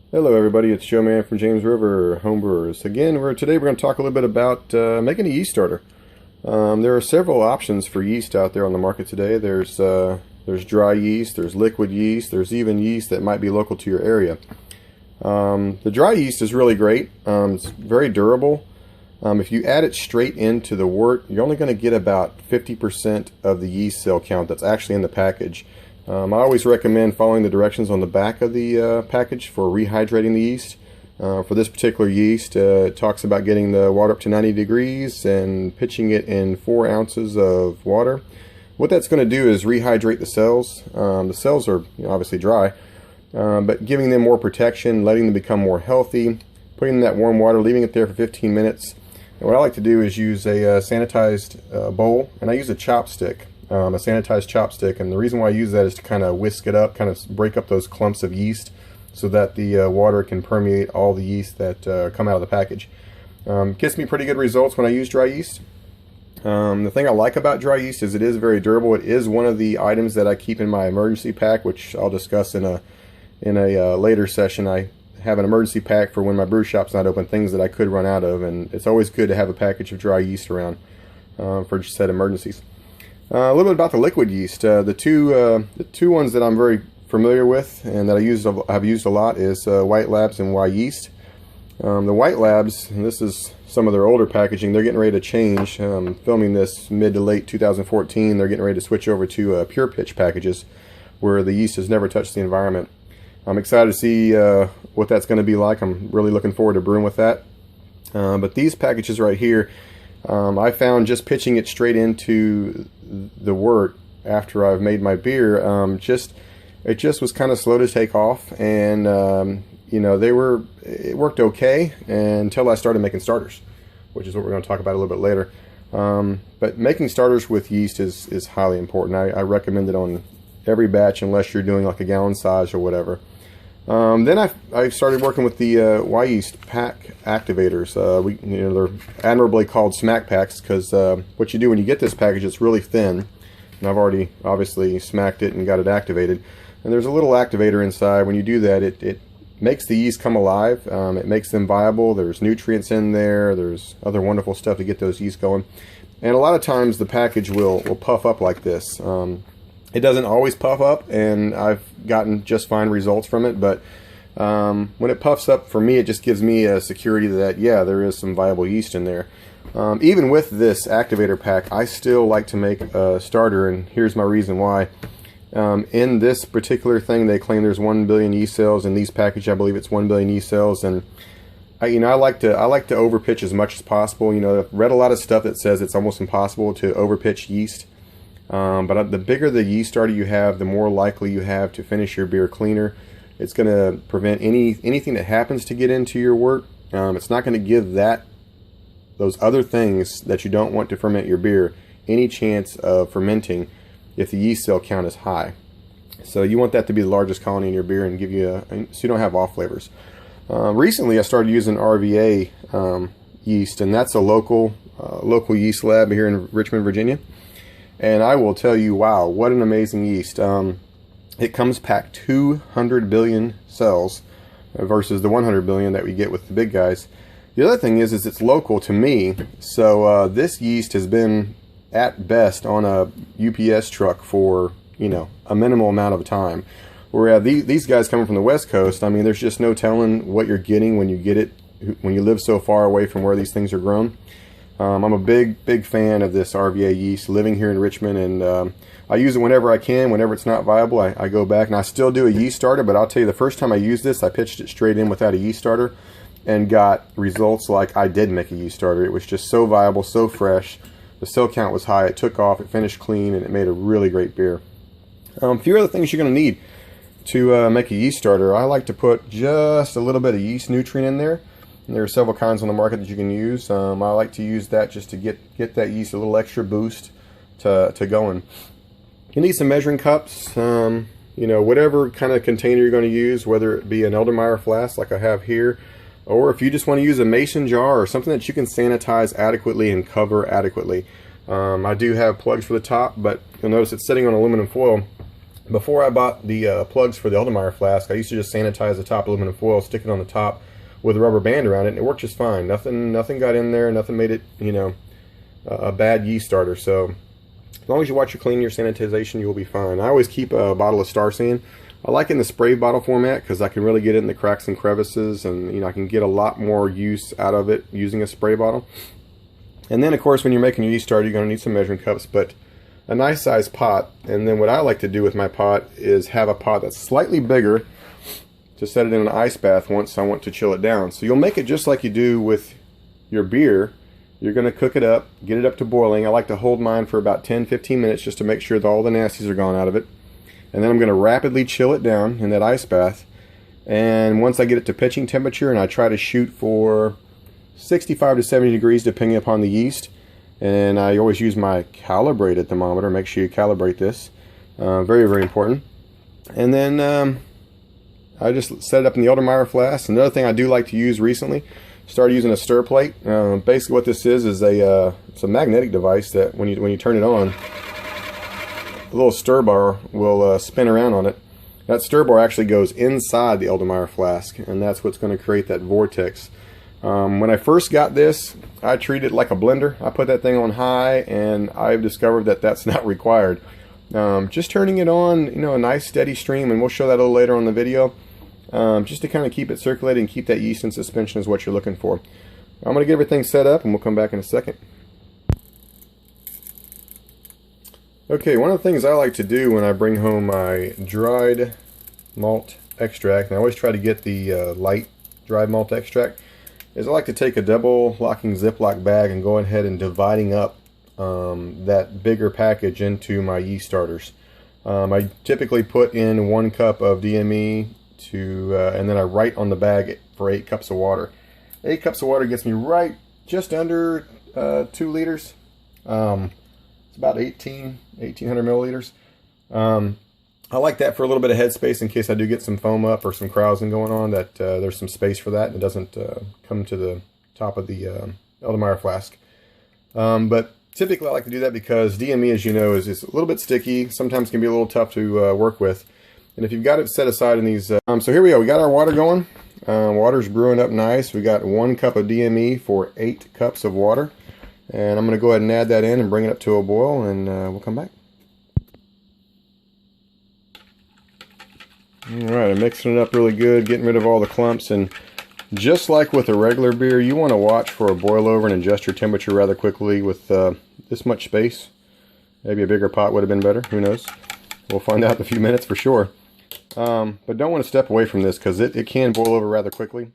Hello everybody, it's Joe Man from James River Homebrewers. Again, today we're going to talk a little bit about making a yeast starter. There are several options for yeast out there on the market today. There's dry yeast, there's liquid yeast, there's even yeast that might be local to your area. The dry yeast is really great. It's very durable. If you add it straight into the wort, you're only going to get about 50% of the yeast cell count that's actually in the package. I always recommend following the directions on the back of the package for rehydrating the yeast. For this particular yeast, it talks about getting the water up to 90 degrees and pitching it in 4 ounces of water. What that's going to do is rehydrate the cells. The cells are obviously dry, but giving them more protection, letting them become more healthy, putting in that warm water, leaving it there for 15 minutes. And what I like to do is use a sanitized bowl, and I use a chopstick. A sanitized chopstick, and the reason why I use that is to kind of whisk it up, kind of break up those clumps of yeast so that the water can permeate all the yeast that come out of the package. Gets me pretty good results when I use dry yeast. The thing I like about dry yeast is it is very durable. It is one of the items that I keep in my emergency pack, which I'll discuss in a later session. I have an emergency pack for when my brew shop's not open, things that I could run out of, and it's always good to have a package of dry yeast around for just said emergencies. A little bit about the liquid yeast. The two ones that I'm very familiar with and that I've used a lot is White Labs and Yeast. The White Labs, and this is some of their older packaging, they're getting ready to change. Filming this mid to late 2014, they're getting ready to switch over to pure pitch packages where the yeast has never touched the environment. I'm excited to see what that's going to be like. I'm really looking forward to brewing with that. But these packages right here, I found just pitching it straight into the wort after I've made my beer, it just was kind of slow to take off, and it worked okay until I started making starters, which is what we're going to talk about a little bit later. But making starters with yeast is highly important. I recommend it on every batch unless you're doing like a gallon size or whatever. Then I started working with the Yeast pack activators. They're admirably called smack packs because what you do when you get this package, it's really thin, and I've already obviously smacked it and got it activated. And there's a little activator inside. When you do that, it makes the yeast come alive. It makes them viable. There's nutrients in there. There's other wonderful stuff to get those yeast going. And a lot of times the package will puff up like this. It doesn't always puff up, and I've gotten just fine results from it, but when it puffs up, for me, it just gives me a security that, yeah, there is some viable yeast in there. Even with this activator pack, I still like to make a starter, and here's my reason why. In this particular thing, they claim there's 1 billion yeast cells. In these packages, I believe it's 1 billion yeast cells, and I like to overpitch as much as possible. I've read a lot of stuff that says it's almost impossible to overpitch yeast. But the bigger the yeast starter you have, the more likely you have to finish your beer cleaner. It's going to prevent anything that happens to get into your wort. It's not going to give those other things that you don't want to ferment your beer any chance of fermenting if the yeast cell count is high. So you want that to be the largest colony in your beer and give you so you don't have off flavors. Recently I started using RVA yeast, and that's a local yeast lab here in Richmond, Virginia. And I will tell you, wow, what an amazing yeast. It comes packed 200 billion cells versus the 100 billion that we get with the big guys. The other thing is it's local to me. So this yeast has been at best on a UPS truck for, a minimal amount of time. Whereas these guys coming from the West Coast, I mean, there's just no telling what you're getting when you get it, when you live so far away from where these things are grown. I'm a big fan of this RVA yeast, living here in Richmond, and I use it whenever I can. Whenever it's not viable, I go back, and I still do a yeast starter, but I'll tell you, the first time I used this, I pitched it straight in without a yeast starter and got results like I did make a yeast starter. It was just so viable, so fresh. The cell count was high, it took off, it finished clean, and it made a really great beer. A few other things you're going to need to make a yeast starter. I like to put just a little bit of yeast nutrient in there. And there are several kinds on the market that you can use. I like to use that just to get that yeast a little extra boost to going. You need some measuring cups. Whatever kind of container you're going to use, whether it be an Eldermeyer flask like I have here, or if you just want to use a mason jar or something that you can sanitize adequately and cover adequately. I do have plugs for the top, but you'll notice it's sitting on aluminum foil. Before I bought the plugs for the Eldermeyer flask, I used to just sanitize the top aluminum foil, stick it on the top with a rubber band around it, and it worked just fine. Nothing got in there, nothing made it, you know, a bad yeast starter. So as long as you watch your cleaning, your sanitization, you will be fine. I always keep a bottle of Star San. I like it in the spray bottle format because I can really get it in the cracks and crevices, and you know, I can get a lot more use out of it using a spray bottle. And then of course when you're making your yeast starter, you're going to need some measuring cups, but a nice sized pot. And then what I like to do with my pot is have a pot that's slightly bigger to set it in an ice bath once I want to chill it down. So you'll make it just like you do with your beer. You're going to cook it up, get it up to boiling. I like to hold mine for about 10-15 minutes just to make sure that all the nasties are gone out of it. And then I'm going to rapidly chill it down in that ice bath. And once I get it to pitching temperature, and I try to shoot for 65 to 70 degrees depending upon the yeast. And I always use my calibrated thermometer. Make sure you calibrate this. Very, very important. And then I just set it up in the Eldermeyer flask. Another thing I do like to use recently, started using a stir plate. Basically what this is it's a magnetic device that when you turn it on, a little stir bar will spin around on it. That stir bar actually goes inside the Eldermeyer flask, and that's what's going to create that vortex. When I first got this, I treated it like a blender. I put that thing on high, and I've discovered that that's not required. Just turning it on, you know, a nice steady stream, and we'll show that a little later on in the video. Just to kind of keep it circulating and keep that yeast in suspension is what you're looking for. I'm going to get everything set up, and we'll come back in a second. Okay, one of the things I like to do when I bring home my dried malt extract, and I always try to get the light dried malt extract, is I like to take a double locking Ziploc bag and go ahead and dividing up that bigger package into my yeast starters. I typically put in 1 cup of DME and then I write on the bag for 8 cups of water. 8 cups of water gets me right just under 2 liters. It's about 1,800 milliliters. I like that for a little bit of headspace in case I do get some foam up or some krausen going on, that there's some space for that and it doesn't come to the top of the Eldermeyer flask. But typically I like to do that because DME, as you know, is a little bit sticky, sometimes can be a little tough to work with. And if you've got it set aside in these, so here we go, we got our water going. Water's brewing up nice. We got 1 cup of DME for 8 cups of water. And I'm going to go ahead and add that in and bring it up to a boil, and we'll come back. Alright, I'm mixing it up really good, getting rid of all the clumps, and just like with a regular beer, you want to watch for a boil over and adjust your temperature rather quickly with this much space. Maybe a bigger pot would have been better, who knows. We'll find out in a few minutes for sure. But don't want to step away from this because it can boil over rather quickly.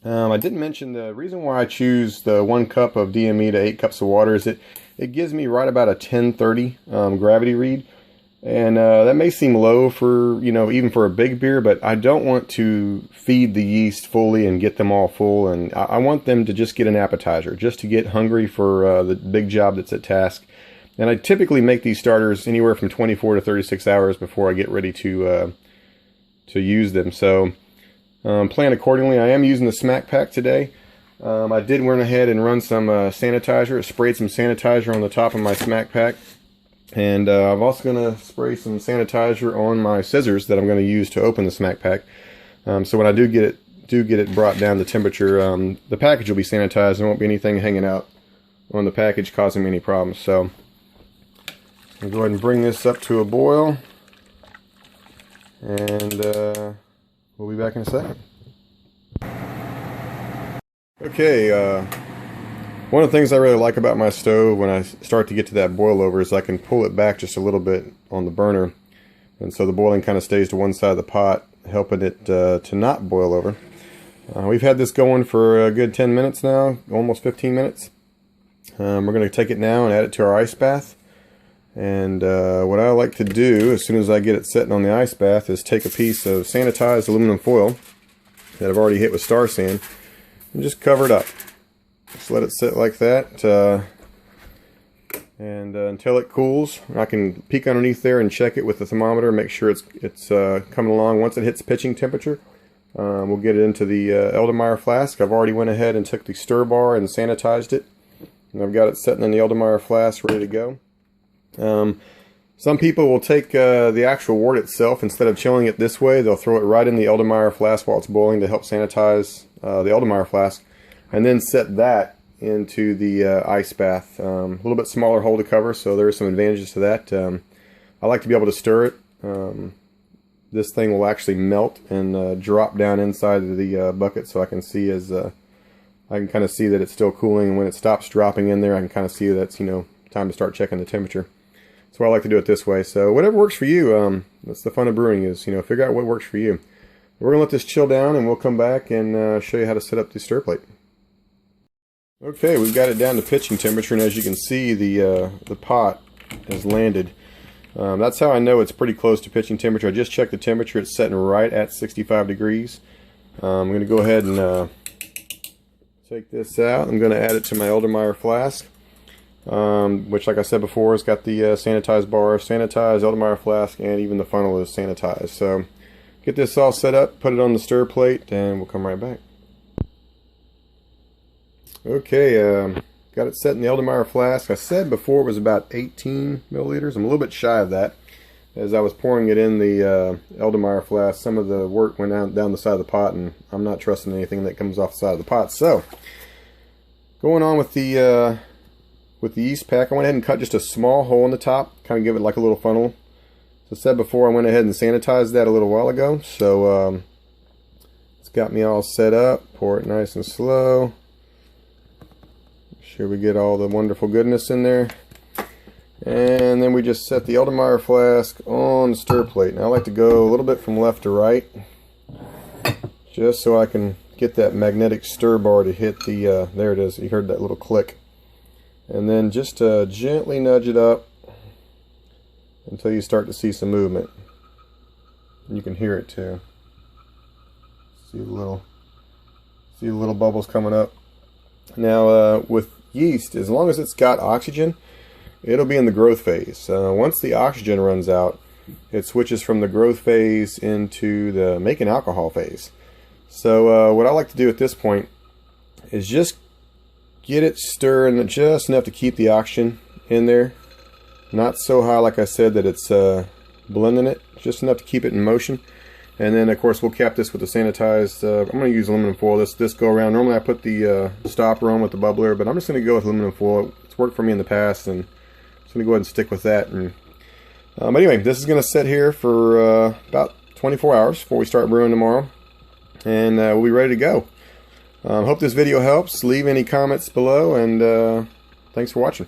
I didn't mention the reason why I choose the 1 cup of DME to 8 cups of water is it gives me right about a 1030 gravity read. And that may seem low for, you know, even for a big beer, but I don't want to feed the yeast fully and get them all full. And I want them to just get an appetizer, just to get hungry for the big job that's at task. And I typically make these starters anywhere from 24 to 36 hours before I get ready to use them. So plan accordingly. I am using the Smack Pack today. I did went ahead and run some sanitizer, sprayed some sanitizer on the top of my Smack Pack. And I'm also going to spray some sanitizer on my scissors that I'm going to use to open the Smack Pack. So when I do get it brought down to temperature, the package will be sanitized. There won't be anything hanging out on the package causing me any problems. So I'll go ahead and bring this up to a boil, and we'll be back in a second. Okay, one of the things I really like about my stove when I start to get to that boil over is I can pull it back just a little bit on the burner, and so the boiling kind of stays to one side of the pot, helping it to not boil over. We've had this going for a good 10 minutes now, almost 15 minutes. We're going to take it now and add it to our ice bath. And what I like to do as soon as I get it sitting on the ice bath is take a piece of sanitized aluminum foil that I've already hit with Star San and just cover it up. Just let it sit like that, and until it cools. I can peek underneath there and check it with the thermometer, make sure it's coming along. Once it hits pitching temperature, we'll get it into the Eldermeyer flask. I've already went ahead and took the stir bar and sanitized it, and I've got it sitting in the Eldermeyer flask ready to go. Some people will take the actual wort itself, instead of chilling it this way, they'll throw it right in the Erlenmeyer flask while it's boiling to help sanitize the Erlenmeyer flask, and then set that into the ice bath. A little bit smaller hole to cover, so there are some advantages to that. I like to be able to stir it. This thing will actually melt and drop down inside of the bucket, so I can see as I can kind of see that it's still cooling, and when it stops dropping in there, I can kind of see that it's, time to start checking the temperature. That's why I like to do it this way. So whatever works for you, that's the fun of brewing, is figure out what works for you. We're gonna let this chill down, and we'll come back and show you how to set up the stir plate. Okay, we've got it down to pitching temperature, and as you can see, the pot has landed. That's how I know it's pretty close to pitching temperature. I just checked the temperature; it's setting right at 65 degrees. I'm going to go ahead and take this out. I'm going to add it to my Erlenmeyer flask, which, like I said before, has got the sanitized bar, sanitized Erlenmeyer flask, and even the funnel is sanitized. So get this all set up, put it on the stir plate, and we'll come right back. Okay, got it set in the Erlenmeyer flask. I said before it was about 18 milliliters. I'm a little bit shy of that. As I was pouring it in the Erlenmeyer flask, some of the wort went down the side of the pot, and I'm not trusting anything that comes off the side of the pot. So, going on with the yeast pack, I went ahead and cut just a small hole in the top, kind of give it like a little funnel. As I said before, I went ahead and sanitized that a little while ago. So, it's got me all set up. Pour it nice and slow. Make sure we get all the wonderful goodness in there. And then we just set the Erlenmeyer flask on the stir plate. Now I like to go a little bit from left to right, just so I can get that magnetic stir bar to hit the, there it is, you heard that little click. And then just gently nudge it up until you start to see some movement. You can hear it too. See the little bubbles coming up. Now with yeast, as long as it's got oxygen, it'll be in the growth phase. Once the oxygen runs out, it switches from the growth phase into the making alcohol phase. So what I like to do at this point is just get it stirring just enough to keep the oxygen in there. Not so high, like I said, that it's blending it. Just enough to keep it in motion. And then, of course, we'll cap this with the sanitized, I'm going to use aluminum foil this go around. Normally I put the stopper on with the bubbler, but I'm just going to go with aluminum foil. It's worked for me in the past, and I'm just going to go ahead and stick with that. And but anyway, this is going to sit here for about 24 hours before we start brewing tomorrow. And we'll be ready to go. Hope this video helps. Leave any comments below, and thanks for watching.